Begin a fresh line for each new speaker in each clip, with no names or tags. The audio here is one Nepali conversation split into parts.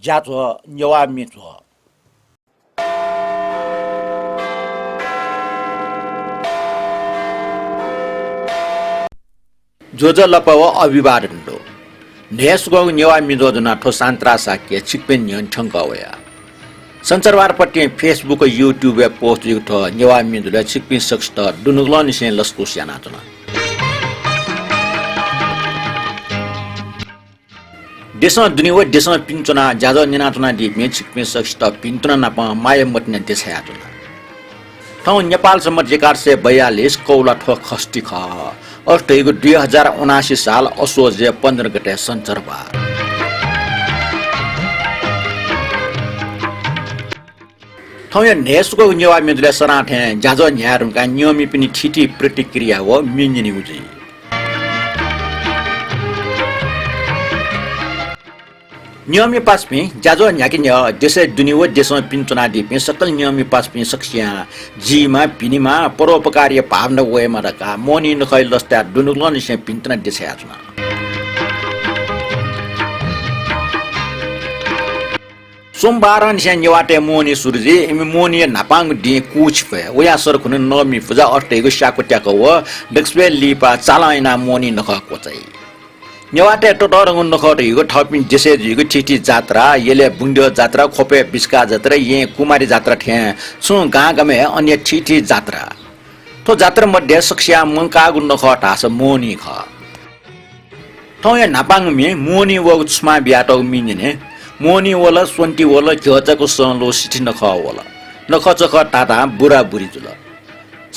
家做牛蛙米做。조절라빠와 어비바른도 내수고 녀와 미도드나 토산트라사께 직변년 청가워야 संचारवारपट्टि फेसबुक युट्युब पोस्ट युट न्यावा मिदुले चिकपिन सक्स्ट दुनुग्लन से लस्को स्याना तना देशमा दुनिया देशमा पिन्चना जाजो निना तना दि मे चिकपिन सक्स्ट पिन्चना नाप माय मटने देशया तना ठाउँ नेपाल सम्म जेकार से 42 कौला ठो खस्टी ख अष्टैको 2079 साल असोज 15 गते संचारवार ठाउँ नेसको न्यावा मिदुले सराठे जाजो न्यारुका नियमी पनि ठिठी प्रतिक्रिया हो मिन्जिनी उजी नियमी पासपि जाजो न्याकि न्या देशे दुनिया देशमा पिन्चना दिपि सकल नियमी पासपि सक्सिया जीमा पिनिमा परोपकार्य भावना वयमा रका मोनी नखै लस्ता दुनुग्लन से पिन्चना देशया छना सोमबार निसे न्यावाटे मोनी सुरजी इमि मोनी नापाङ दि कुछ पे वया सरखुन नमी फुजा अष्टैको शाको ट्याको व दक्षबे लिपा चालाइना मोनी नख कोचै न्यावाटे टटरङ नखट हिगो थपिन जेसे जिगो ठिठी जात्रा येले बुंड्यो जात्रा खोपे बिस्का जात्रा ये कुमारी जात्रा ठे छु गागमे अन्य ठिठी जात्रा तो जात्रा मध्ये सक्सिया मंकागु नखट आस मोनी ख ठौय नापाङ मे मोनी व उस्मा बियाटो मिनिने मोनी वला सोन्टी वला झचको सलो सिठी नख वला नखचख टाटा बुरा बुरी जुल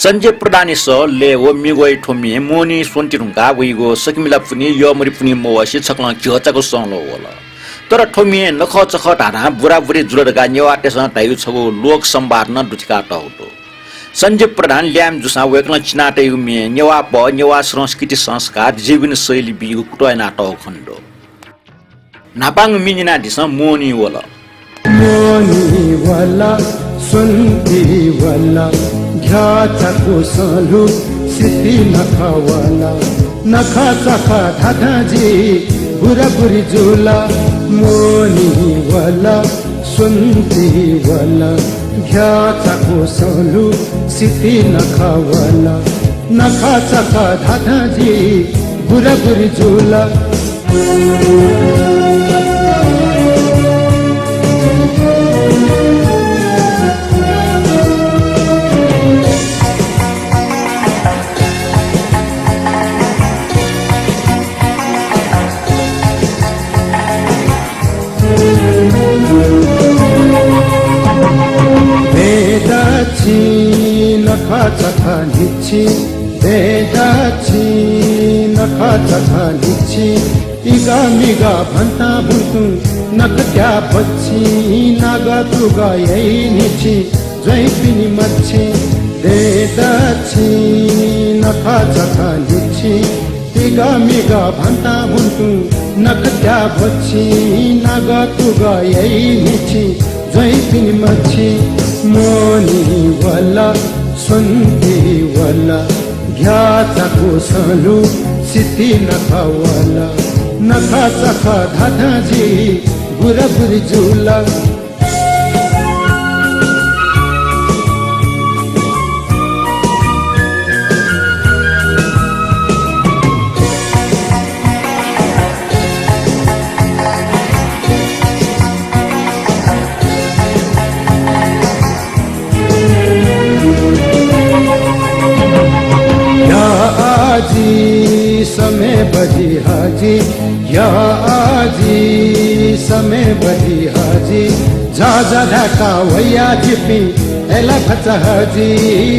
संजय प्रधानी स ले वो मिगोइ ठोमी मोनी सोन्टी रुंगा वइगो सकिमिला पुनी यमरी पुनी मोवासी छकला झचको सलो वला तर ठोमी नखचख टाटा बुरा बुरी जुलगा न्यावाटे स तायु छगो लोक सम्भार्न दुतिका टौटो संजय प्रधान ल्याम जुसा वेकला चिनाटे युमी न्यावा प न्यावा संस्कृति संस्कार जीवन शैली बिगु कुटय नाटक खण्डो नापाङ मिनिना दिस मोनी वला
सुन्ती वला घ्याचको सलु सिति नखवला नखा चखा धाधाजी बुरा बुरी जुला मोनी वला सुन्ती वला घ्याचको सलु सिति नखवला नखा चखा धाधाजी बुरा बुरी जुला नखा चखा निछि बेदाछि नखा चखा निछि इगा मिगा भन्ता बुतु नखत्या पछि नागा तुगा यही निछि जय पिनी मछि बेदाछि नखा चखा निछि इगा मिगा भन्ता बुतु नखत्या पछि नागा तुगा यही निछि जय पिनी मछि मोनी वला सुन्ती वला घ्याचको सलु सिति नखवला नखा चखा धाधाजी बुरा बुरी जुला समय बजी हाजी या आजी समय बजी हाजी झाझा ढाका वैया जिपी एला फचा हाजी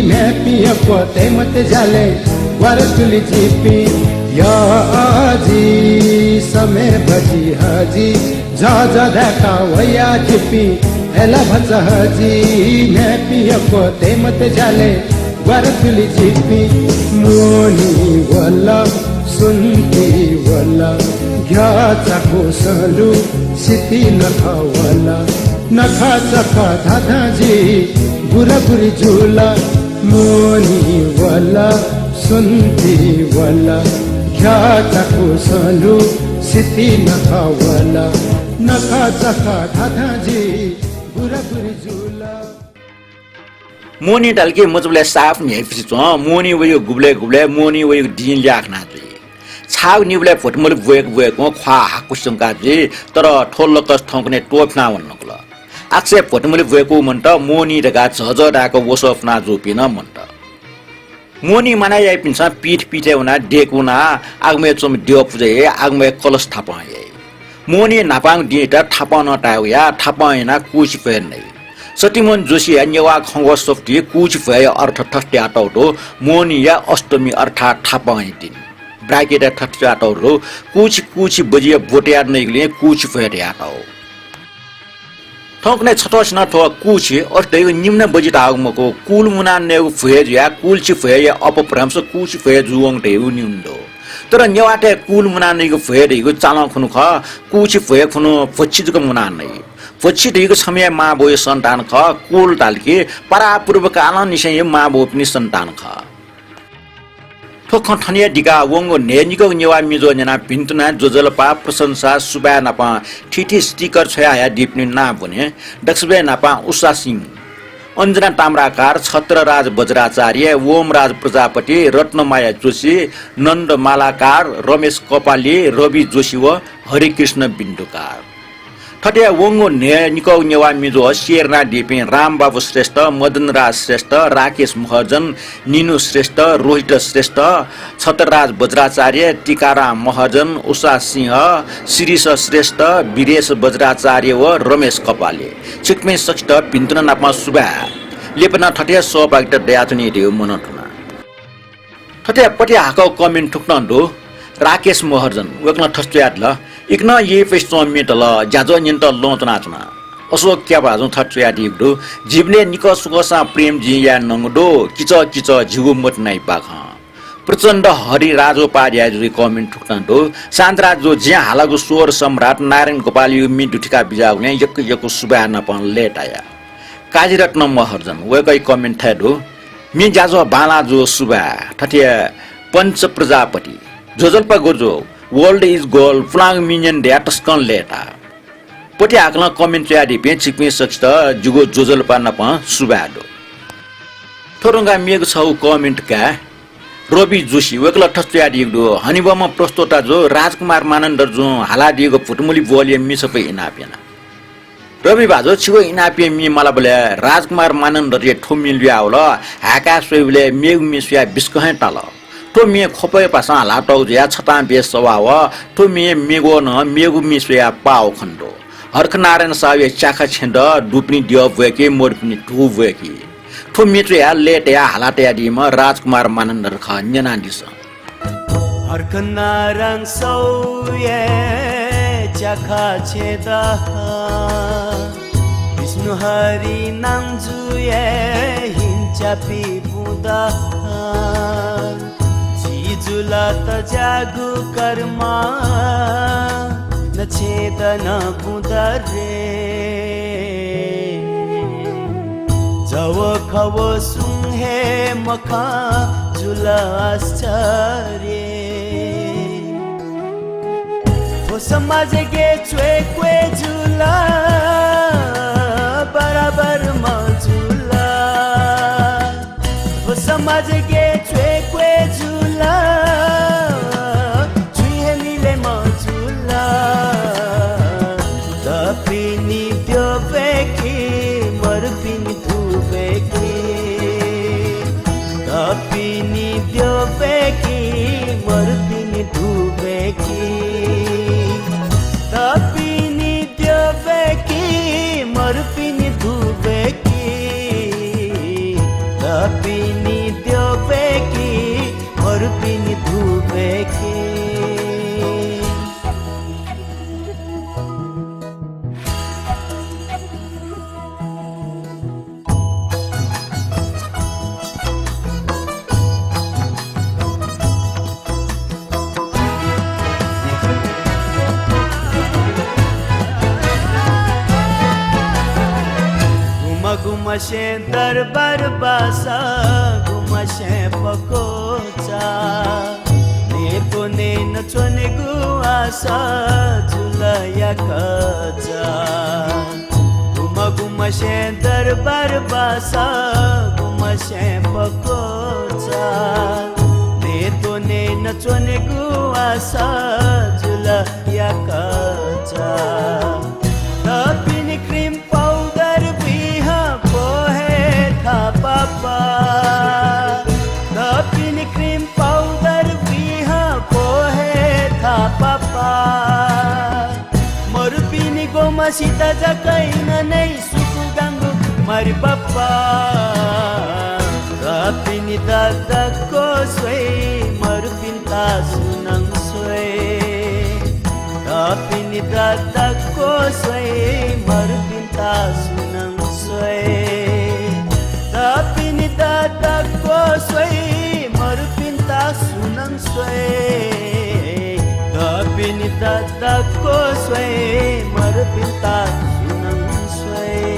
मैं पिया पोते मत जाले वरतुली जिपी या आजी समय बजी हाजी झाझा ढाका वैया जिपी एला फचा हाजी मैं पिया पोते मत जाले वरतुली जिपी मोनी वला सुन्ती वला घ्याचको सलु सिति नखवला नखा चखा धाधाजी बुरा बुरी जुला मोनी वला सुन्ती वला घ्याचको सलु सिति नखवला नखा चखा थाथाजी बुराबुरी जुला
मोनी डालके मजबले साफ नि फिस मोनी वयो गुबले गुबले मोनी वयो दिन ल्याखना दे छाउ निबले फटमल वेक वेक ख्वा हाकुसंका जे तर ठोल कस ठौकने टोफना भन्नुको ल आक्से फटमल वेको मन्ट मोनी रगा झझडाको वसफना जोपिन मन्ट मोनी मनाइ आइपिन्छ पीठ पीठे हुना डेकुना आगमे चम दियो पुजे आगमे कलश थापाए मोनी नापाङ दिएटा थापन टाउया थापाएना कुछ फेर नै सतिमन जोशी अन्यवा खंगो सोफ्टी कुछ भए अर्थ ठट्या टाउटो मोनिया अष्टमी अर्थात थापाए दिन ब्राकेट ठट्या टाउटो कुछ बजिए बोटिया नैगले कुछ भए याटाउ ठोकने छटोस न ठो कुछ अष्टै निम्न बजित आगमको कुल मुना ने फेज या कुल छि फे या अपप्रमस कुछ फे जुवङ टेउ निम्दो तर न्यवाटे कुल मुना नेगो फे देगो चाला खुनु ख कुछ फे खुनु फच्छिजको मुना नै पछि दिगो समय मा बोय सन्तान ख कुल तालके परापूर्व काल निशय मा बोपनी सन्तान ख ठोक ठनिया दिगा वंगो नेनिको नेवा मिजो जना पिन्तुना जोजलपा प्रशंसा सुबा नापा ठिठी स्टिकर छया दिप्नि ना बने दक्षबे नापा उषा सिंह अन्जना ताम्राकार छत्रराज बज्राचार्य ओमराज प्रजापति रत्नमाया जोशी नन्द मालाकार रमेश कपाली रवि जोशी व हरिकृष्ण बिन्दुकार ठट्या वंगो निको नेवा मिजो शेरना दिपे रामबाबु श्रेष्ठ मदनराज श्रेष्ठ राकेश महर्जन निनु श्रेष्ठ रोहित श्रेष्ठ छत्रराज बज्राचार्य टीकाराम महर्जन उषा सिंह शिरीष श्रेष्ठ वीरेश बज्राचार्य व रमेश कपाले छिक्मे सष्ट पिन्तन नापमा सुबा लेपना ठट्या सहभागिता दयातुनी देउ मनठुना ठट्या पट्या हाको कमेन्ट ठुक्नन्दो राकेश महर्जन वक्न ठस्त्यादला इक्न ये पेस्तो मेटल जाजो निन्त लोतनाचना अशोक क्या बाजु थट्या दिब्दो जीवले निक सुगसा प्रेम जिया नंगडो किच किच जिगु मत नाइ पाख प्रचण्ड हरि राजो पार्या जुरी कमेन्ट ठुक्तान्दो सान्द्रा जो ज्या हालागु स्वर सम्राट नारायण गोपाल यु मि दुठिका बिजाउने यक यक सुबा नपन लेटाया काजीरत्न महर्जन वेकै कमेन्ट थेदो मि जाजो बाला जो सुबा ठट्या पंच प्रजापति जोजल्पा गोजो वर्ल्ड इज गोल फ्लाङ मिनियन ड्याटस्कन लेटा पटी आकला कमेन्ट यादी पे चिकमे सक्छ जुगो जोजल पार्न प सुबाडो थोरंगा मेग छौ कमेन्ट का रवि जोशी वेकला ठस्තු यादी दो हनिबमा प्रस्तोता जो राजकुमार मानन्दर जो हाला दिएको फुटमुली वोलियम मि सबै इनापेना रवि बाजो छिगो इनापे मि मला बले राजकुमार मानन्दर ये ठोमिल याउला हाका सोइले मेग मिसया बिस्कहे टाल तो मे खोपय पासा लाटौ या छता बेस सवाव तो मे मेगो न मेगु मिसया पाउ खण्डो हर्क नारायण सावे चाखा छेन्द दुपनी दियो वेके मोडपनी टु वेके तो मित्र या लेट या हालात या दिमा राजकुमार मानन्दर ख न्यना दिस
हर्क नारायण सावे चाखा छेदा विष्णु हरि नाम जुए हिंचापी बुदा जुला त जागु कर्म नछेदन पुदरे जव खव सुहे मखा जुला आश्चर्य वो समाज के चुए क्वे जुला बराबर मजुला वो समाज के चुए क्वे जुला चुहे मिले मजुला तपिनी त्यो बेकी मरपिनी धु बेकी तपिनी त्यो बेकी मरपिनी धु बेकी तपिनी त्यो बेकी मरपिनी धु बेकी तपिनी त्यो बेकी मरपिनी धु बेकी गुमशे दरबार बासा गुमशे पकोचा ने न चोने गुआसा जुलाई या कचा गुमा गुमा शे दरबार बासा गुमा शे पकोचा नेतो ने नचोने गुआसा जुला या कचा तपिनी क्रीम पाउडर बिहा पोहे था पापा तपिनी क्रीम पाउडर बिहा पोहे था पापा मरुपिनी गोमा सीता जकाइन नै सुकु गांगु मारी पापा तपिनी दादा को सोई मरुपिन्ता सुनङ सोई तपिनी दादा को सोई मरुपिन्ता सुनङ सोई तपिनी दादा को सोई मरुपिन्ता सुनङ सोई तपिनी दादा को सोई मरुपिन्ता सुनङ सोई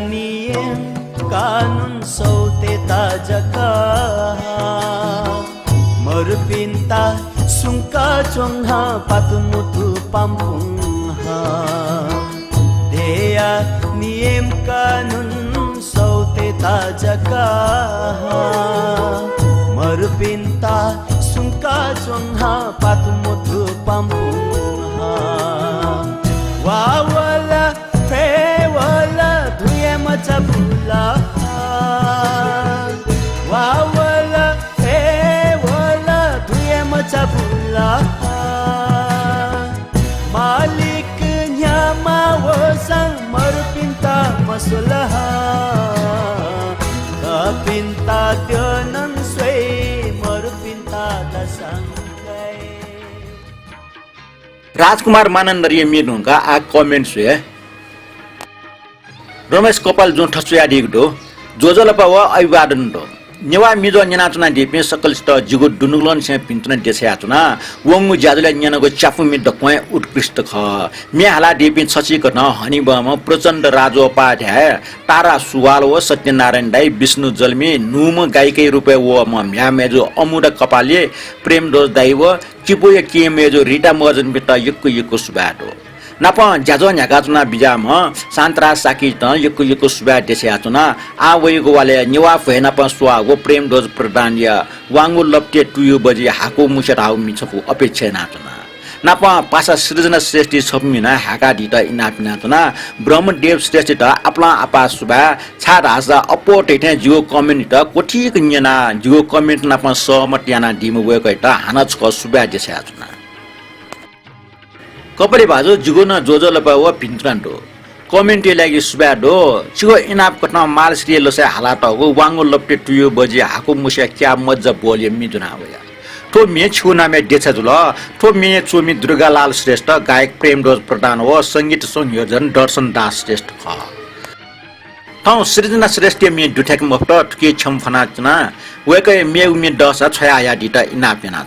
नियम कानुन सौते ताजका मरुपिन्ता सुंका चोंहा पातुमुतु पाम्पुंहा देया नियम कानुन सौते ताजका मरुपिन्ता सुंका चोंहा पातुमुतु पाम्पुंहा वावला फेवला धुये मचबुला वावला फेवला धुये मचबुला मालिक न्यामा वसंग मरुपिन्ता मसुलहा कपिन्ता त्योनं स्वे मरुपिन्ता दसंगै
राजकुमार मानन्दरीय मिर्नुका आ कमेन्ट्स है रमेश कपाल जो ठसुया दिगदो जोजलपा व अभिवादन दो नेवा मिजो न्यानाचुना दिपे सकलस्ट जिगो दुनुगलन से पिन्तुना देशयाचुना वंगु ज्यादले न्यानको चाफु मि दक्वे उत्कृष्ट ख मे हाला दिपे छचिक न हनिबम प्रचण्ड राजोपाध्याय तारा सुवाल व सत्यनारायण दाई विष्णु जल्मी नुम गायकै रुपे व म म्यामेजो अमुड कपाले प्रेम दोष दाई व चिपोय केमेजो रिटा मर्जन बिता यक्को सुबाडो नाप ज्याजो न्यागाचुना बिजाम सान्तरा साकी त यक्को सुबा देशयाचुना आ वयगो वाले नेवा फेना प स्वा गो प्रेम दोज प्रदान या वांगु लप्टे टुयु बजी हाको मुछराउ मिछपु अपेक्षा नाचुना नाप पासा सृजना श्रेष्ठी छपमिना हाका दिता इनापिनाचुना ब्रह्मदेव श्रेष्ठी त आपला आपा सुबा छा राजा अपो टेटे जियो कमेन्ट त कोठिक न्यना जियो कमेन्ट नाप सहमत याना दिमु वयकै त हानच क सुबा देशयाचुना कपडे भाजो जुगो न जोजलपा व भिन्त्रान्डो कमेन्टे लागि सुबाडो छिगो इनाप कट्न माल श्री लसे हालात हो वांगो लप्टे टुयो बजी हाको मुस्या क्या मज्जा बोले मिदुना होया तो मे छुना मे देछ जुल तो मे चोमी दुर्गालाल श्रेष्ठ गायक प्रेम दोज प्रधान हो संगीत संयोजन दर्शन दास श्रेष्ठ ख तौ सृजना श्रेष्ठ मे दुठेक मफ्ट के छमफना जना वेकै मे उमे दस छया दिता इनाप याना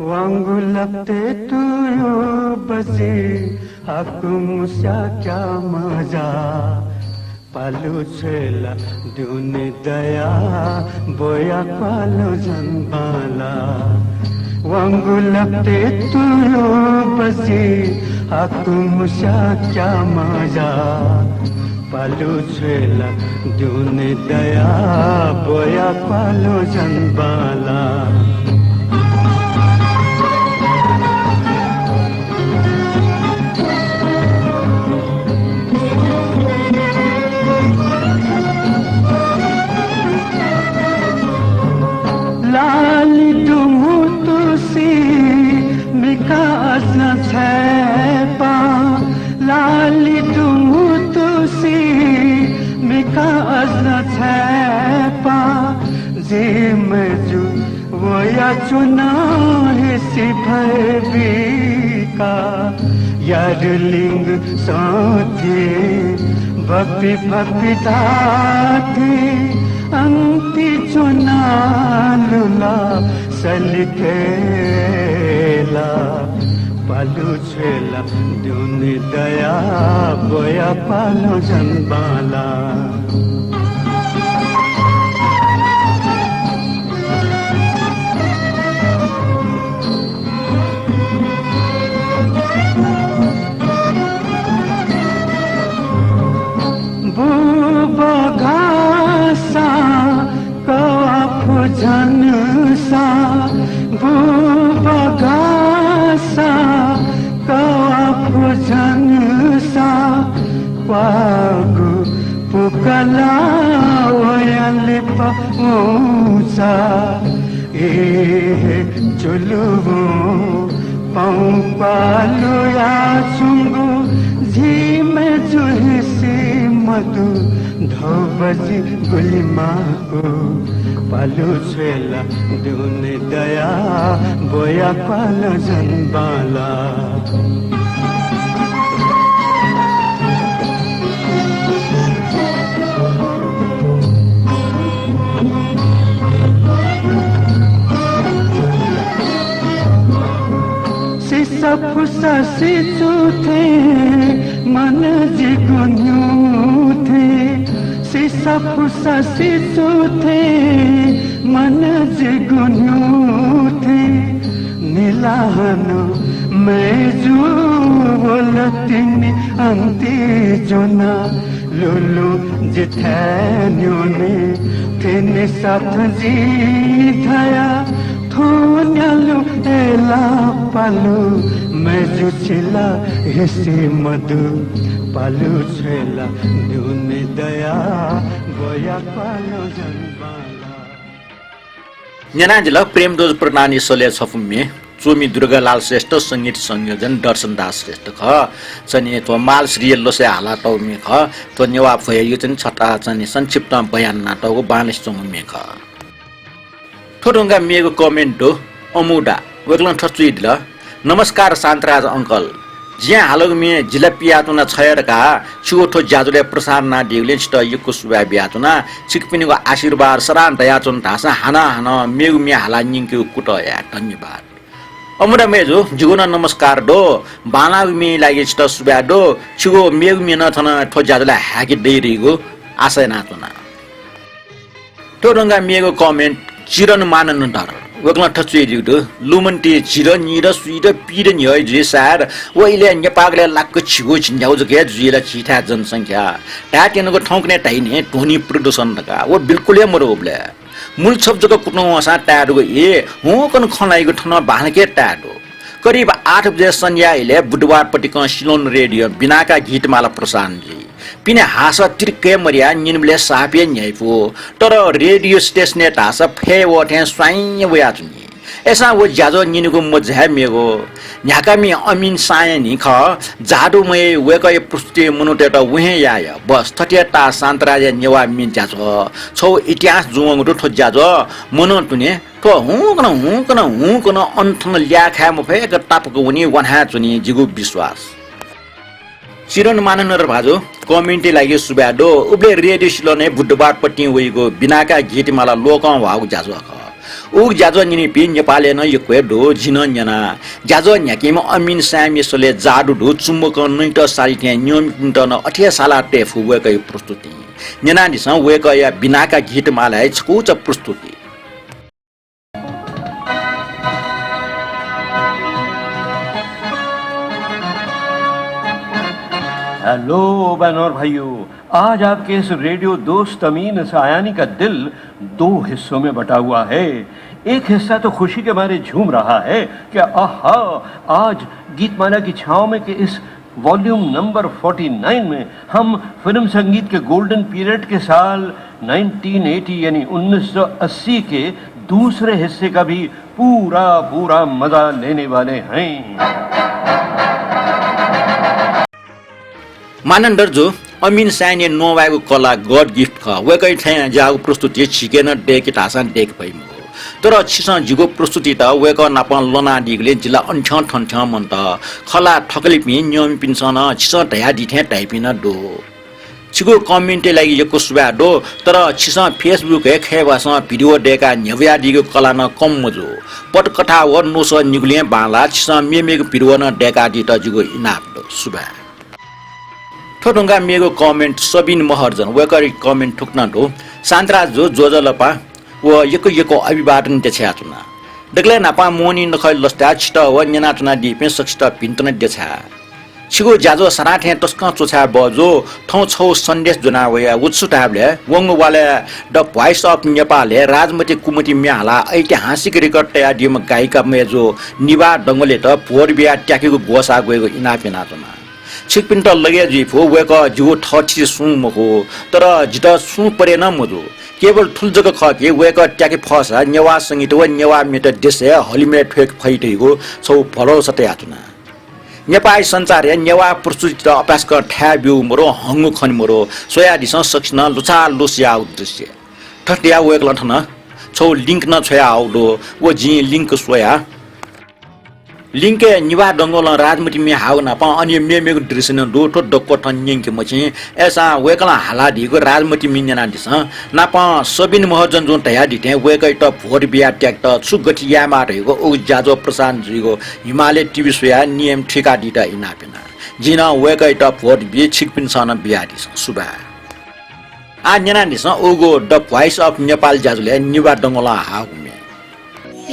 वांगु लपटे तुयो बजे हाकु मुस्या क्या मजा पालु छेला दुने दया बोया पालु जनबाला वांगु लपटे तुयो बजे हाकु मुस्या क्या मजा पालु छेला दुने दया बोया पालु जनबाला लाली दुमु तुसी मिका असना छेपा लाली दुमु तुसी मिका असना छेपा जे मजु वो या चुना है सिफाबिका यार लिंग साथे बपी बपी दाते अंति चुना लुला सलिकेला पालू छेला दुनि दया बोया पालो जनबाला बघासा कवाफु जनसा बघासा कवाफु जनसा वागु पुकला वयले पहुँचा ए चुलुबु पाउ पालु या चुंगु झीमे जुहिसी मधु धौबजी गुलिमाको पालु छेला दुने दया बोया पालो जनबाला फुसा सिचु थे मन जिगुन्यु थे सिसा फुसा सिचु थे मन जिगुन्यु थे नीलाहनो मैं जू बोलतिनी अंती जोना लुलु जिथैन्योने तेने साथ जी धया थोन्यालु एला पालु मैं जो चिला ऐसे मधु पालु छेला दुने दया बोया पालो जनबाला
न्यानाजिल प्रेमदोज प्रणाली सोले छफुमे चोमी दुर्गालाल श्रेष्ठ संगीत संयोजन दर्शन दास श्रेष्ठ ख चनि तो माल श्री लोसे हाला टौमे ख तो नेवा फय यो चनि छटा चनि संक्षिप्त बयान नाटको बानिस चोमे ख थोडुंगा मेगो कमेन्ट अमुडा वेगलन ठचुइदिल नमस्कार शान्तराज अंकल ज्या हालग में जिला पियातुना छयरका छुओठो ज्याजुले प्रसाद ना दिउले स्ट युको सुबा बियातुना सिकपिनीको आशीर्वाद सरान दयाचुन धासा हाना हाना मेगु मे हाला निंकु कुटया धन्यवाद अमुडा मेजु जुगुना नमस्कार दो बाना मे लागि स्ट सुबा दो छुगो मेगु मे न थन ठो ज्याजुले हाकि दैरिगो आशय नातुना थोडुंगा मेगो कमेन्ट चिरन मानन डर वगला ठचुइदिउ लुमन्टी चिर निर सुइद पिर न्य जेसार वइले नेपालले लाक्क छिगो छिन्याउ जके जुइला छिथा जनसंख्या टाटेनको ठौकने टाइने ध्वनि प्रदूषण दका वो बिल्कुलै मरोबले मूल सब जग कुट्नु असा टाडुको ए हो कन खनाइको ठन बाहके टाडो करिब 8 बजे सन्ध्याले बुधबार पटिक सिलोन रेडियो बिनाका गीतमाला प्रसारणजी पिने हासा तिर्के मरिया निनबले सापे न्याइफो तर रेडियो स्टेशन तासा फे वथे स्वाइ वयाचुनी एसा वो ज्याजो निनुको मझ्या मेगो न्याकामी अमिन सायनी ख जाडुमय वेकै पुस्ते मुनुटेट वहे याय बस थटेटा शान्तराज नेवा मिन ज्याजो छौ इतिहास जुङ रुठो ज्याजो मनो तुने तो हुकन अन्थन ल्याखा मफे क टापको उनी वन्हा चुनी जिगु विश्वास चिरन माननर भाजो कमेन्टी लागि सुब्याडो उबले रेडियो सिलोने बुधबार पट्टी वइगो बिनाका गीतमाला लोकं वाउ ज्याजो ख उ ज्याजो निनि पि नेपाले न यक्वेडो जिन न्याना ज्याजो न्याकिम अमिन सामिसले जाडु दु चुम्बक नैट सारिथे नियमित न 18 साला टेफ वेकै प्रस्तुति न्याना दिस वेकया बिनाका गीतमाला छकुच प्रस्तुति
हेलो बहनों और भाइयों, आज आपके इस रेडियो दोस्त अमीन सायानी का दिल 2 हिस्सों में बटा हुआ है। एक हिस्सा तो खुशी के मारे झूम रहा है कि आहा, आज गीतमाला की छाँव में के इस वॉल्यूम नंबर 49 में हम फिल्म संगीत के गोल्डन पीरियड के साल 1980 यानी 1980 के दूसरे हिस्से का भी पूरा मजा लेने वाले हैं।
मानन्दर जो अमिन साइने नोवाको कला गड गिफ्ट ख वेकै थे जाउ प्रस्तुति छिकेन डेक तासन डेक भइमो तर छिसा जिगो प्रस्तुति त वेक नापन लना दिगले जिल्ला अन्ठ ठन्ठ मन्त खला ठकली पि नियम पिन्सन छिसा ढया दिथे टाइपिन दो छिगो कमेन्टै लागि यो कुसबाडो तर छिसा फेसबुक हे खेबासा भिडियो डेका न्यव्या दिगो कला न कम मजो पटकथा व नोस निगुले बाला छिसा मेमेको भिडियो न डेका दि त जुगो इनाप्दो सुबा ठोटुङ्गा मेगो कमेन्ट सबिन महर्जन वेकरी कमेन्ट ठुक्न दो सान्द्रा जो जोजलपा व यको अभिवादन देछ्या तुना दगले नापा मोनी नखै लस्ता छिट व न्यनाटना दिपे सक्षित पिन्तन देछ्या छिगो जाजो सराठे टस्क चोछा बजो ठौ छौ सन्देश जुना वया उत्सुटाबले वंगवाले The Voice of Nepal Rajmati Kumati म्याला ऐतिहासिक रेकर्ड तया दिम गायिका मेजो निवा डंगले त फोर बिया ट्याकेको गोसा गएको इनापेना तना छिकपिन त लगे जिफो वेक जिगो ठछि सुङ मको तर जित सुङ परे न मजो केवल ठुल जग खके वेक ट्याके फसा नेवा संगीत व नेवा मेट देशे हलिमे ठेक फैटेको छौ भलो सते आतुना नेपाली संचार नेवा प्रस्तुत अभ्यास कर ठ्याब्यु मरो हंगु खन मरो सोया दिस सक्सन लुचा लुसिया उद्देश्य ठट्या वेक लठन छौ लिंक न छया आउडो व जी लिंक सोया लिंक निवा डंगोल राजमती मे हाउ न प अनि मेमेको दृश्य न डोटो डक्को ठन्यङ के मछि एसा वेकला हाला दिगो राजमती मिन्जना दिस न प सबिन महर्जन जुन तया दिते वेकै त भोट बिया ट्याक त सुगठिया मा रहेको उ जाजो प्रशान्त जिगो हिमालय टिभी सोया नियम ठिका दिटा इनापेना जिना वेकै त भोट बि छिकपिन सन बिया दिस सुबा आ न्याना दिस उगो द भोइस अफ नेपाल जाजुले निवा डंगोला हाउ मे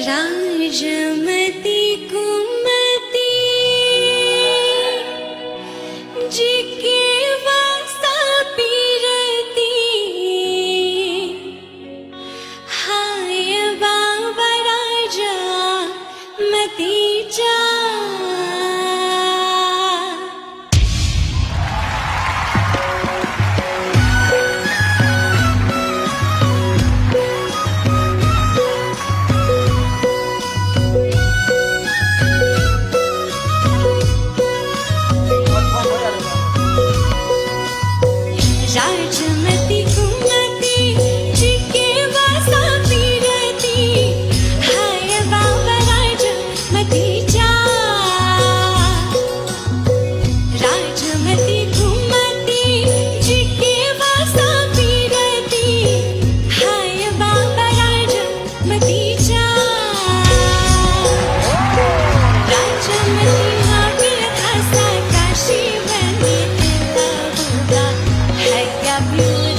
राजमती कुमती जिके वासा पीरती हाय बाबा राजा मती जा राजमती कुमती जिके वासा पीरती हाय बाबा राजा मती जा राजमती कुमती जिके वासा पीरती हाय बाबा राजा मती जा राजमती मागे खासा काशी बनी तिलबुगा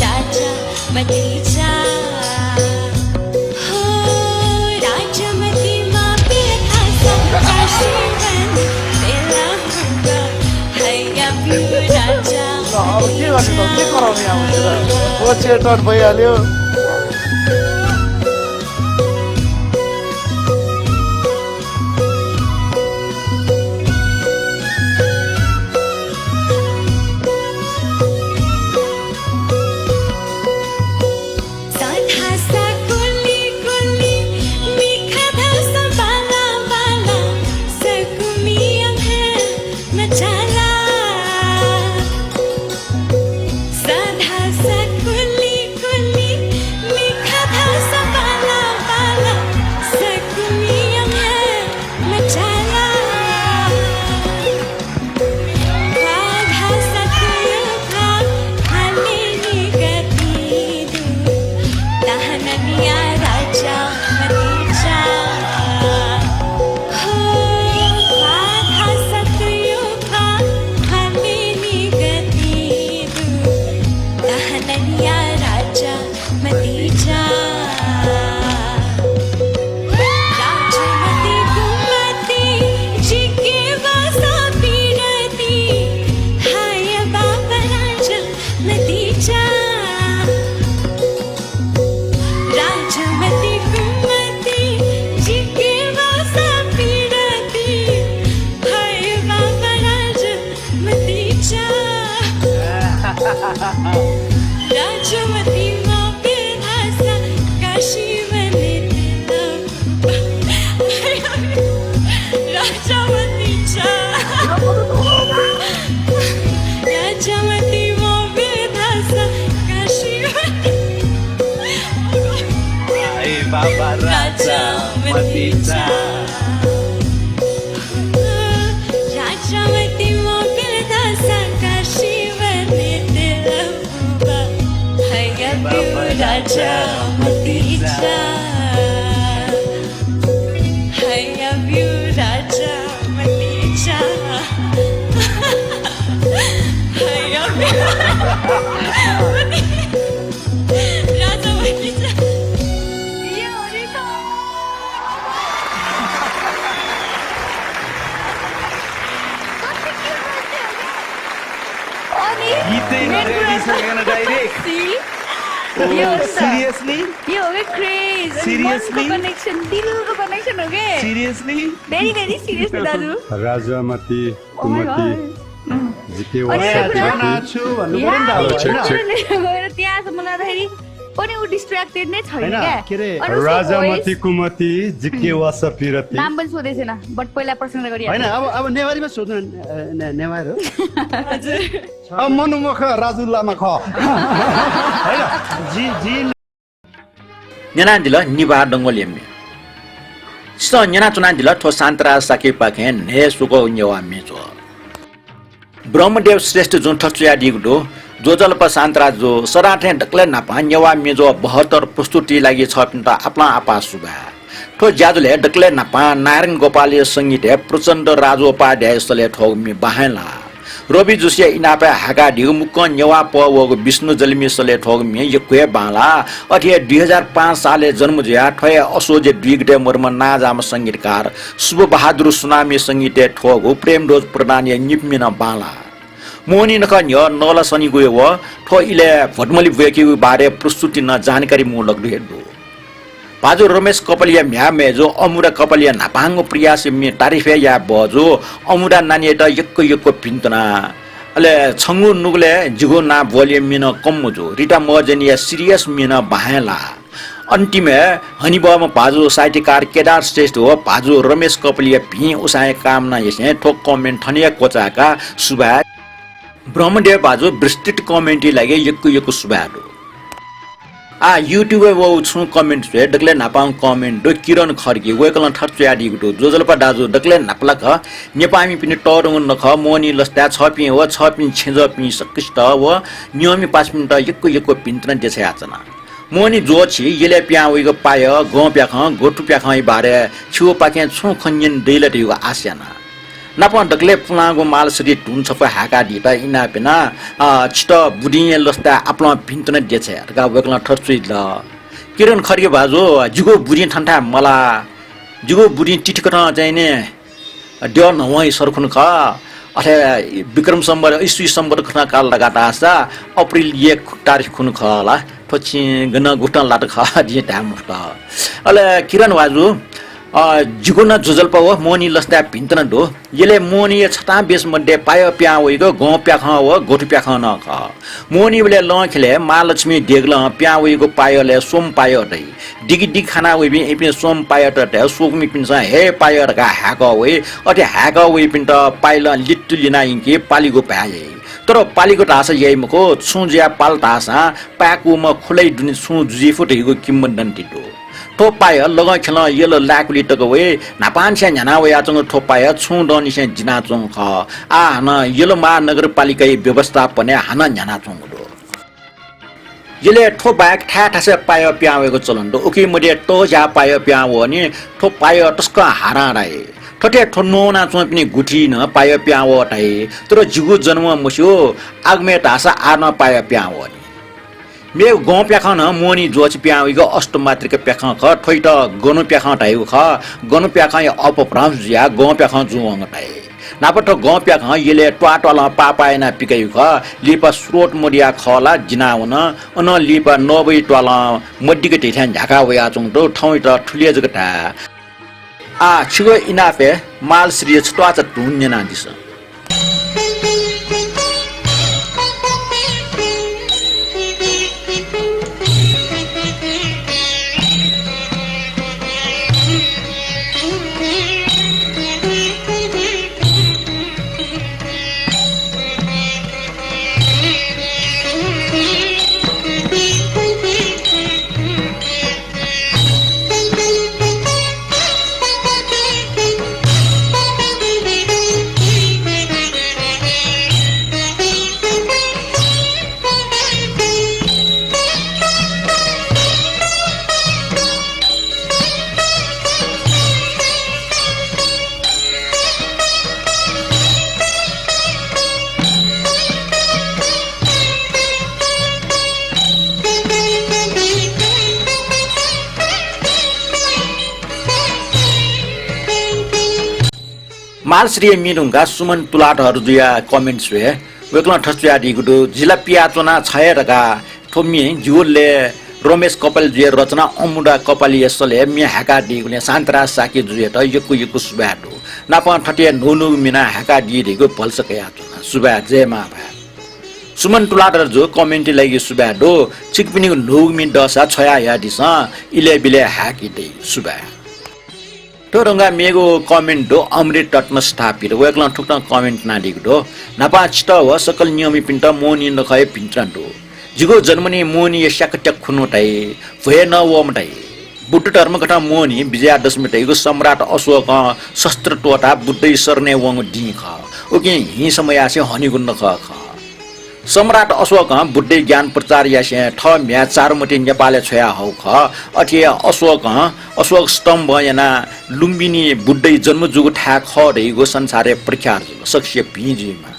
राजा मती जा हो राजमती माँ पे खासा काशी बनी तिलबुगा हैया प्यू राजा
के गराउने अब ओ चेटट भइहाल्यो
साधा सा कुली कुली मीठा था सा बाला बाला सकुमिया है मचाला साधा सा कुली कुली मीठा था सा बाला बाला सकुमिया है मचाला राधा सा तुयुका खाने निगती दू दहननिया राजा मती जा हो राधा सतयुगा खाने निगती दू दहननिया राजा मती जा राजमती कुमती जिके वासा पीरती हाय बाबा राजा मती जा राजमती कुमती जिके वासा पीरती हाय बाबा राजा मती जा राजमती माँ पे धासा काशी बने राजमती जा राजमती माँ पे धासा काशी बने
बाबा
राजा मती जा राजमती मोबिल दासा काशी बने तिलबुगा राजामतीचा I love you राजामतीचा I love you राजामतीचा
Seriously?
ये हो गया क्रेज
Seriously?
कनेक्शन दिल को कनेक्शन हो गए
Seriously?
वेरी वेरी सीरियस दादु
राजामती कुमती जिके
नाच्छु भन्नु पर्यो नि त अब, होइन?
गएर त्यहाँसम्म लाँदाखेरि पनि ऊ डिस्ट्र्याक्टेड नै छैन
होइन,
क्या
के अरे,
अनि उसको
राजामती
voice-
कुमती जिके वास पिरती
नाम पनि सोधेको छैन बट पहिला प्रश्न
होइन
गरिहाल्यो
अब नेवारीमा सोध्नु नेवार हो
हजुर
अब मनुमुख राजुल्लामा ख
होइन जी जी
Nyanandila niba dongoliemi. So nyana tunandila to santra sake paken ne suko nyewa mezo. Brahmadev Shrestha जुन ठचुया दिगदो जोजलप सान्त्रा जो सराठे डक्ले नापा नेवा मेजो 72 प्रस्तुति लागि छ पिन्त आपला आपा सुबा ठो ज्याजुले डक्ले नापा नारायण गोपालीय संगीत प्रचण्ड राजोपाध्याय सले ठोगमी बाहेला रवि जुसिया इनापे हाका दिगु मुक्क नेवा पवगो विष्णु जलमी सले ठोगमी यक्वे बाला अठे 2005 साले जन्म जया ठय असोजे द्विगडे मर्म नाजाम संगीतकार शुभ बहादुर सुनामी संगीत ठोगु प्रेम रोज प्रदान निपमिन बाला मोनी नखन्य नला सनी गयो व ठो इले भटमली वेकी बारे प्रस्तुति न जानकारी मूलक हेर्दो बाजु रमेश कपलिया म्यामे जो अमुरा कपलिया नापांगो प्रयास मे तारिफे या बजो अमुरा नानी त यक्को यक्को पिन्तना अले छंगु नुगले जिगो ना वोल्युम मिन कम जो रिटा मजनिया सीरियस मिन बाहेला अन्तिमे हनिबम बाजु साहित्यकार केदार श्रेष्ठ हो बाजु रमेश कपलिया भि उसाए कामना यसे ठोक कमेन्ट थनिया कोचाका सुबा ब्रह्मदेव बाजु विस्तृत कमेन्टी लागि यक्को यक्को सुबाडो आ युट्युब वो छु कमेन्ट छे डकले नापाङ कमेन्ट दो किरण खर्की वेकलन ठट्या दिगुटो जोजलपा दाजु डकले नापलक नेपामी पिने टरङ नख मोनी लस्ता छपि हो छपि छेज पि सकिष्ट व नियमी 5 मिनेट यक्को यक्को पिन्त्रन देछ याचना मोनी जो छि यले प्या उइगो पाय गौ प्याख गोटु प्याख बारे छु पाके छु खन्यन दैले दिगो आस्याना नापा डकले पुलागो माल सरी टुन छप हाका दिता इना पेना छिट बुढिए लस्ता आपला भिन्तन देछ यारका वेकला ठर्चुइ ल किरण खर्के बाजो जुगो बुढी ठन्ठा मला जुगो बुढी टिटकट चाहिने ड्यो नवै सरखुन ख अथे विक्रम सम्बर ईस्वी सम्बर खना काल लगाता आसा अप्रिल 1 तारिख खुन खला पछि गन गुटन लाट ख दिए टाइम अले किरण बाजु जुगुना जुजल्प हो मोनी लस्ता भिन्तन दो यले मोनी छटा बेस मध्ये पाय प्या वइगो गौ प्याख हो गोठु प्याख न ख मोनी बले लखले महालक्ष्मी देगल प्या वइगो पायले सोम पाय दै डिगि डिग खाना वइबि एपि सोम पाय त सोगमी पिन्छ हे पाय का हाक वइ अटे हाक वइ पिन्त पाइल लिट्टु लिना इन्के पालिगो पाए तर पालिगो तासा यइमको छुज्या पाल तासा पाकुम खुलै दुनि छु जुजी फुटेको किम्बन्दन्ति दो ठोपाय लगा खेल येलो लाकुली टगवे नापानसे न्यानावे आचंग ठोपाय छु दनिसे जिना चोङ ख आ न येलो महानगरपालिका व्यवस्थापन हाना न्याना चोङ दो यले ठोबाक ठाठासे पाय प्यावेको चलन दो उकि मडे टो जा पाय प्याव नि ठोपाय टस्क हारा राय ठटे ठन्नो ना चों पनि गुठी न पाय प्याव टाइ तर जिगु जन्म मस्यो आगमे तासा आन पाय प्याव नि मे गौ प्याख न मोनी जोच प्याउइगो अष्टमात्रिक प्याख ख ठोइट गनु प्याख टाइउ ख गनु प्याख अप प्रांस जिया गौ प्याख जुवङ टाइ नापट गौ प्याख यले ट्वाटल पापायना पिकै ख लिपा स्रोत मोडिया खला जिनाउन अन लिपा नबै ट्वाल मड्डिक टेठ्यान झाका वया चुङ दो ठौइ त ठुलिया जगटा आ छिगो इनाफे माल श्री छटवा च टुन्यना दिस मालश्री मिरुङका सुमन तुलाटहरू दुया कमेन्ट्स वे वेक्ला ठस्या दिगुडो जिल्ला पियाचोना छयरका थोमी जुले रमेश कपाल जुए रचना अमुडा कपाली यसले मि हाका दिगुले शान्तरा साकी जुए त यकु सुबाडो नापा ठटिया नुनु मिना हाका दिगुले भलसके आचोना सुबा जयमा भा सुमन तुलाटर जो कमेन्ट लागि सुबाडो चिकपिनी नुगमि दसा छया यादिस इले बिले हाकी दे सुबा तोरंगा मेगो कमेन्ट दो अमृत तटमा स्थापित वेक्ला ठुक्न कमेन्ट नादिगु दो नापा चित व सकल नियमी पिन्ट मोनि नखय पिन्ट्रन्डो जिगो जन्मनी मोनी यशाकट्या खुनुटाई भए न वमटाई बुद्ध धर्म कथा मोनी विजयादशमी टाइगो सम्राट अशोक शस्त्र टोटा बुद्धै सर्ने वङ दिख ओके हि समय आसे हनिगुन्न ख सम्राट अशोक बुद्धै ज्ञान प्रचार यासे ठ म्या चारमती नेपालले छया हौ ख अथे अशोक स्तम्भ याना लुम्बिनी बुद्धै जन्मजुगु ठा ख रेगो संसारे प्रख्यात सक्ष्य भिजीमा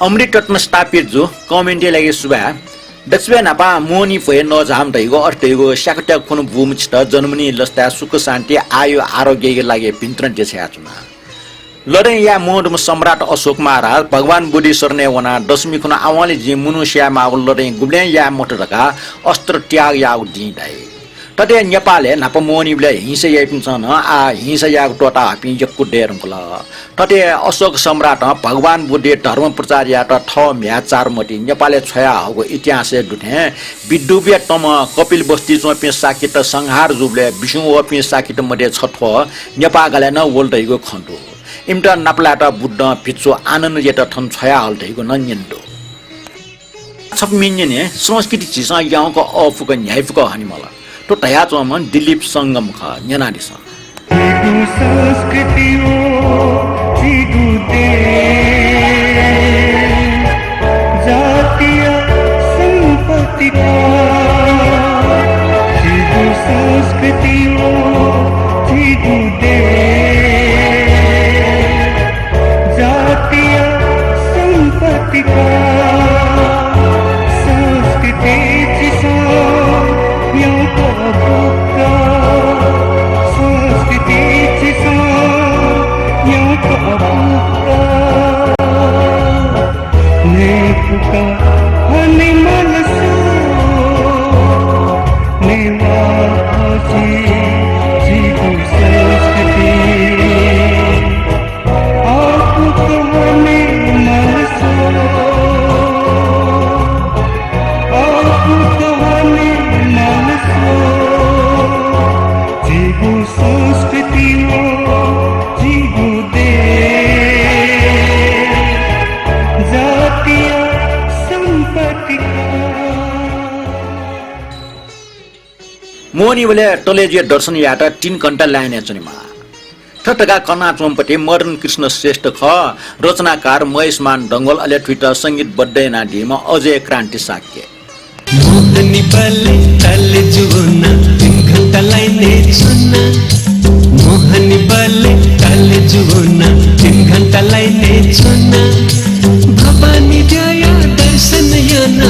अमृत तटमा स्थापित जो कमेन्टे लागि सुबा दक्षिण नापा मोनी भए नजाम दैगो अर्थैगो शाकट्या खुनु भूमिचित जन्मनी लस्ता सुख शान्ति आयु आरोग्यको लागि भिन्त्रन देछ्याचुना लडै या मोडम सम्राट अशोक महाराज भगवान बुद्धि सर्ने वना दशमी खुना आवाले जे मनुष्य मावल लडै गुब्ले या मोटरका अस्त्र त्याग या दिँदै तदे नेपालले नाप मोनीले हिंसा यापिन्छन् आ हिंसा या टोटा हपि यक्कु डेरंकल तदे अशोक सम्राट भगवान बुद्धि धर्म प्रचार या त ठ म्या चारमती नेपालले छया हको इतिहास दुथे विदुबे तम कपिल बस्ती चोपे साकित संहार जुबले विष्णु वपे साकित मध्ये छठो नेपालले न वल्दैगो खण्डो इमटा नापलाटा बुद्ध पिच्चो आनन्द जेटा थन छया हल्दैगो नन्यन्दो सब मिन्ने संस्कृति चिसा याउको अफुको न्यायफुको हनिमला तो तया चोमन दिलीप संगम ख न्यानादिस
संस्कृति ओ जिगु दे जातीय संपत्ति का जिगु संस्कृति ओ जिगु दे जातीय संपत्ति का संस्कृति जिसा संस्कृति जिसा नेपुका हनिमल सो नेवाजी जीवु संस्कृति आपको हनिमल सो आपको हनिमल सो जीवु संस्कृति जीवु दे जातीय संपत्ति
मोनी बोले टलेजिया दर्शन यात्रा 3 घण्टा लाइने चुनिमा ठटका कना चोमपटे मदन कृष्ण श्रेष्ठ ख रचनाकार महेशमान डंगोल अले ट्विटर संगीत बड्डै नाडीमा अजय क्रान्ति साक्य
मोहनी बले तल जुना 3 घण्टा लाइने चुना मोहनी बले तल जुना 3 घण्टा लाइने चुना भवानी जया दर्शन याना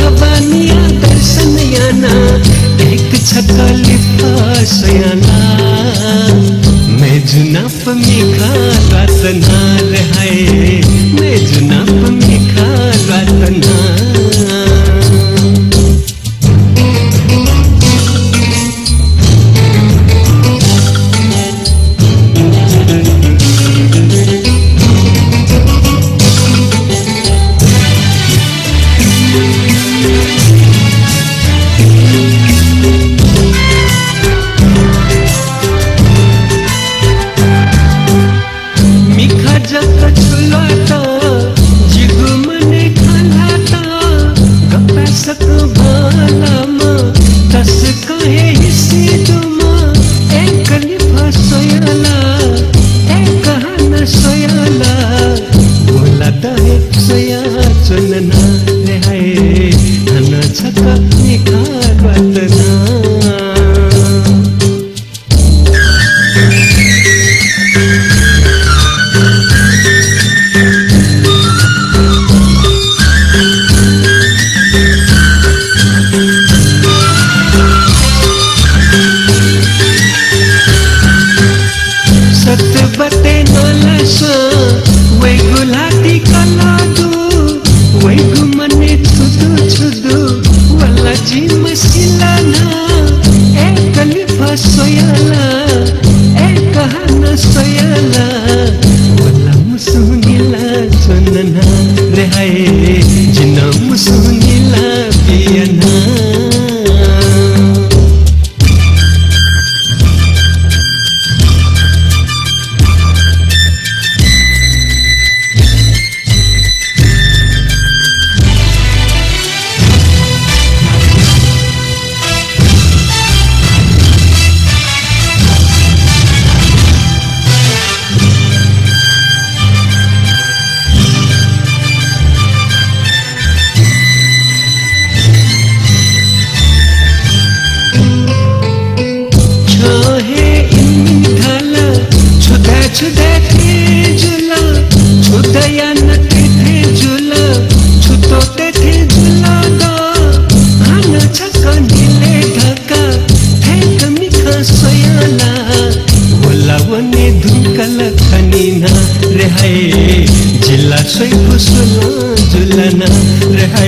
भवानी दर्शन याना एक छकली फासयाना मैं जुनाप मिखा रतना है मैं जुनाप मिखा रतना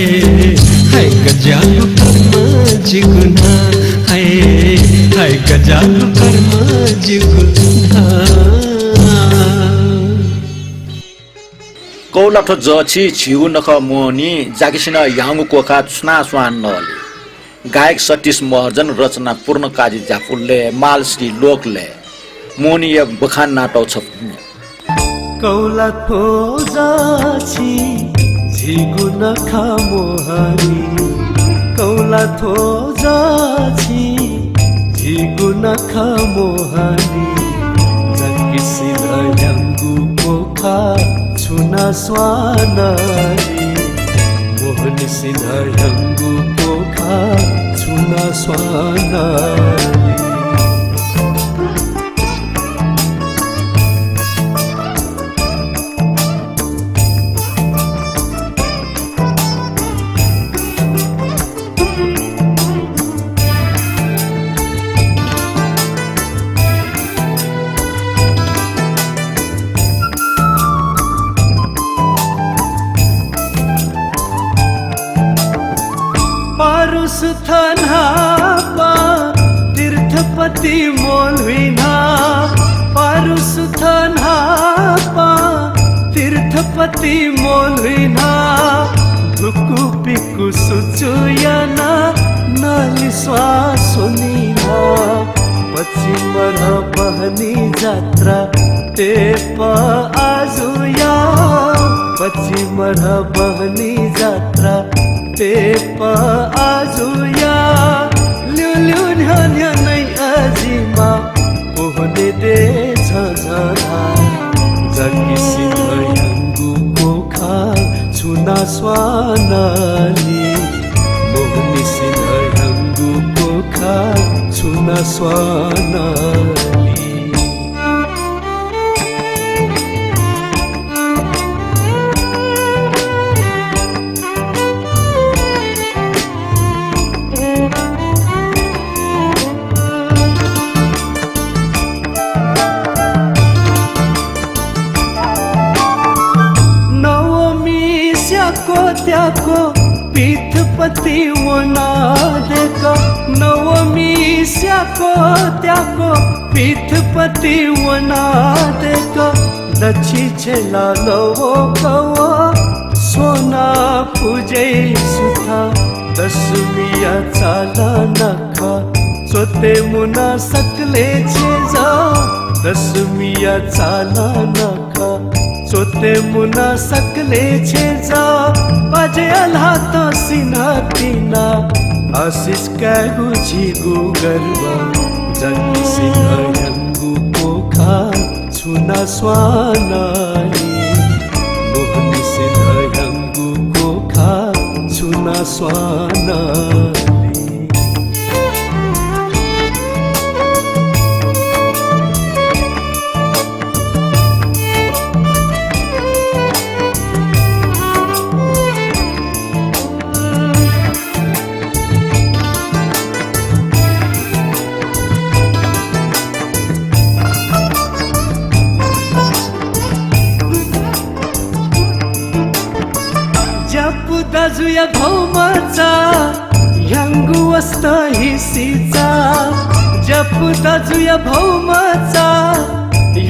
हाय गजालु कर्म जिगुना हाय गजालु कर्म जिगुना
कौलठ जछि छिउ नख मोनी जागिसिन याङु कोखा छुना स्वान नले गायक सतीश महर्जन रचना पूर्ण काजी जाफुलले मालश्री लोकले मोनी बखान नाटौ छ
कौला थोजाछि झिगु नखा मोहनी कौला थोजाछि झिगु नखा मोहनी जकिसिन याङु कोखा छुना स्वानाली मोहनी सिन्हा याङु कोखा छुना स्वानाली सुथनहापा तीर्थपति मोलविना पारुसुथनहापा तीर्थपति मोलविना धुकु पिकु सुचुयना नाली स्वासुनिना पश्चिम बहनी जात्रा तेप आजुया पश्चिम बहनी जात्रा तेप आजुया ल्यु न्यान नै अजिमा कोहने दे झझना जकिसिन याङु कोखा छुना स्वानाली मोहनी सिन याङु कोखा छुना स्वानाली त्याको पीठपति वना देखा नवमी स्याको त्याको पीठपति वना देखा दक्षी छेला लवो कवा सोना पूजे सुथा दसमिया चाला नखा सोते मुना सकले छे जा दसमिया चाला नखा सोते मुना सकले छे जा बाजे अल्हा तो सिना तीना आशीष कैगु झिगु गरबा जगी सिन्हा याङु कोखा छुना स्वानाली मोहनी सिन्हा याङु कोखा छुना स्वानाली दाजुया घौमाचा याङु वस्त हिसीचा जप दाजुया भौमाचा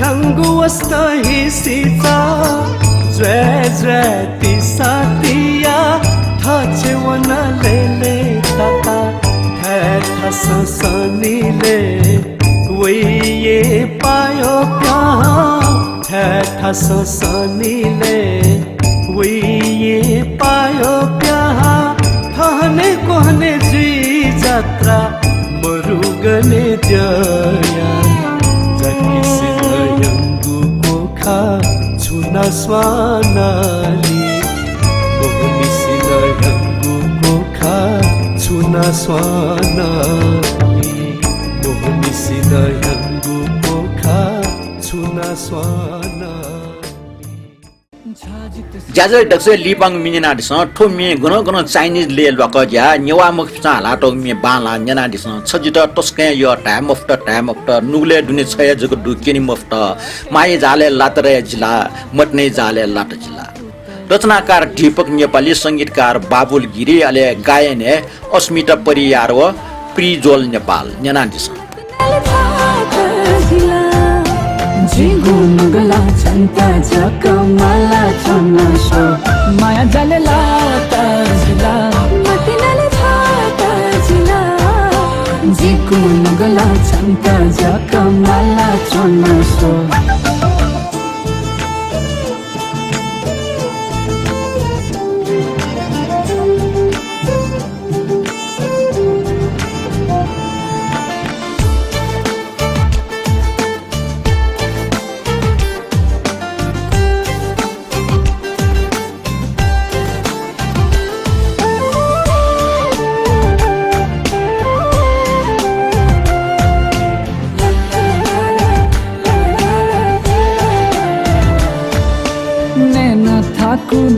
याङु वस्त हिसीचा ज्वे ज्वे तिसा तिया थाचे वना लेले ताता है थस सनीले वये पायो प्याहा है थस सनीले ये पायो प्याहा कहने कोहने जी जात्रा मरुगने जया जकिसिन याङु कोखा छुना स्वानाली मोहनी सिन याङु कोखा छुना स्वानाली मोहनी सिन याङु कोखा छुना स्वानाली
ज्याजै डक्से लिपाङ मिनेनादिस ठोमी गुन गुन चाइनिज ले लक ज्या नेवा मुखसा लाटो मे बाला नेनादिस छजित टस्के यो टाइम अफ्टर नुगले दुने छय जग दुकेनी मफ्ट माइ जाले लातरे जिल्ला मटने जाले लाट जिल्ला रचनाकार दीपक नेपाली संगीतकार बाबुल गिरी अले गायन अस्मिता परियार व प्रिजोल नेपाल न्यानादिस
जिगुनुगला छन्ता जकमला छनसो माया जलेला तजिला मतिनाले थाता जिला जिगुनुगला छन्ता जकमला छनसो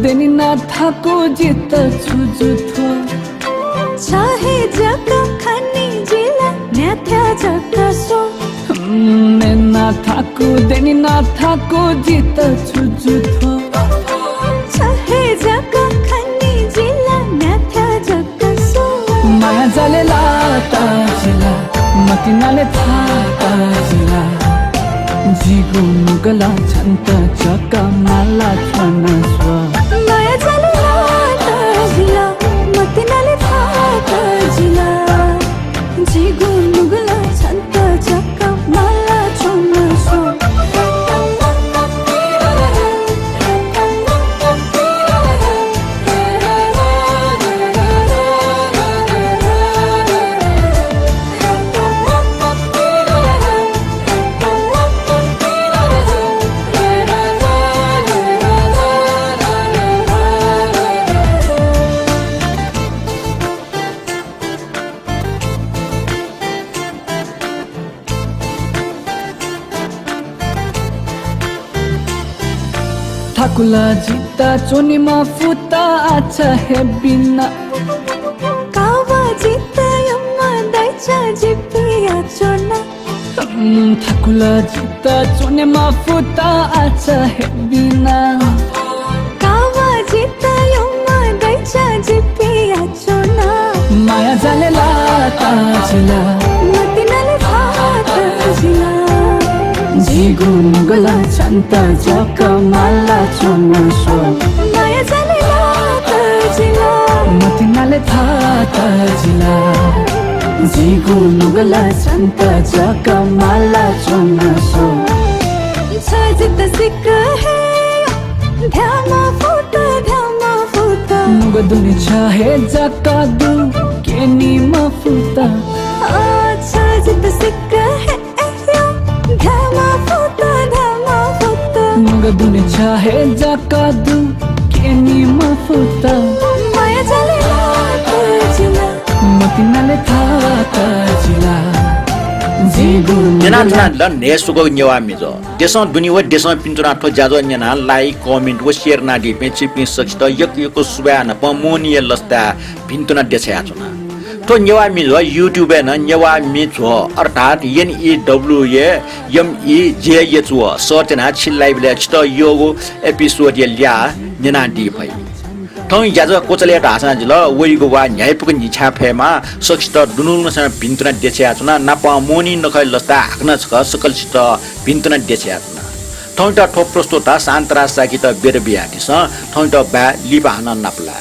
देनी ना थाको जित छुजुथो चाहे जका खनी जिला न्याथ्या जका सो ने ना थाको देनी ना थाको जित छुजुथो चाहे जका खनी जिला न्याथ्या जका सो माया जले लाता जिला मतिनाले थाता जिला जिगुनुगला छन्त जकमला छनसो माया जलेला जिला मतिनाले थाता जिला जिगुनुगला छन्त जकमला छनसो थाकुला जिता चोनीमा फुता आछा हे बिना कावा जिता यम्मा दाइचा जिपिया चोना थाकुला जिता चोनीमा फुता आछा हे बिना कावा जिता यम्मा दाइचा जिपिया चोना माया जलेला ताजिला मतिनाले थाता जिला जिगुनुगला छन्ता जकमला छनसो माया जलेला ताजिला मतिनाले थाता जिला जिगुनुगला छन्ता जकमला छनसो छजित सिक है ध्यामा फुटा मुगदुनि छहे जकदु केनी मफुता छजित सिक है मुगदुनि छहे जकदु केनी मफुता माया जलेला ताजिला मतिनाले थाता जिला
न्याना ला नेसुगो न्यावा मिजो देशों दुनी व देशों पिंतुना ठो जाजो न्याना लाइक कमेन्ट व शेयर ना दि पे चिपि सकित यक यको सुबान पमोनिय लस्ता पिंतुना देछया छना तो न्यावा मिजो युट्युब न न्यावा मिजो अर्थात NEWAMEJH सर्चना छिल्लाइ बले छिट योगो एपिसोड ल्या न्याना दि भइ ठौ याज कोचले ढासा जिल वइगो वा न्यायपुक निछा फेमा सकित दुनुलसँग भिन्तुना देछया छना नापा मोनी नखै लस्ता हाक्न छ सकल छिट भिन्तुना देछया छना ठौ त ठोप प्रस्तुता शान्तरा साकित बेरबियाटिस ठौ त बा लिबाहन नापला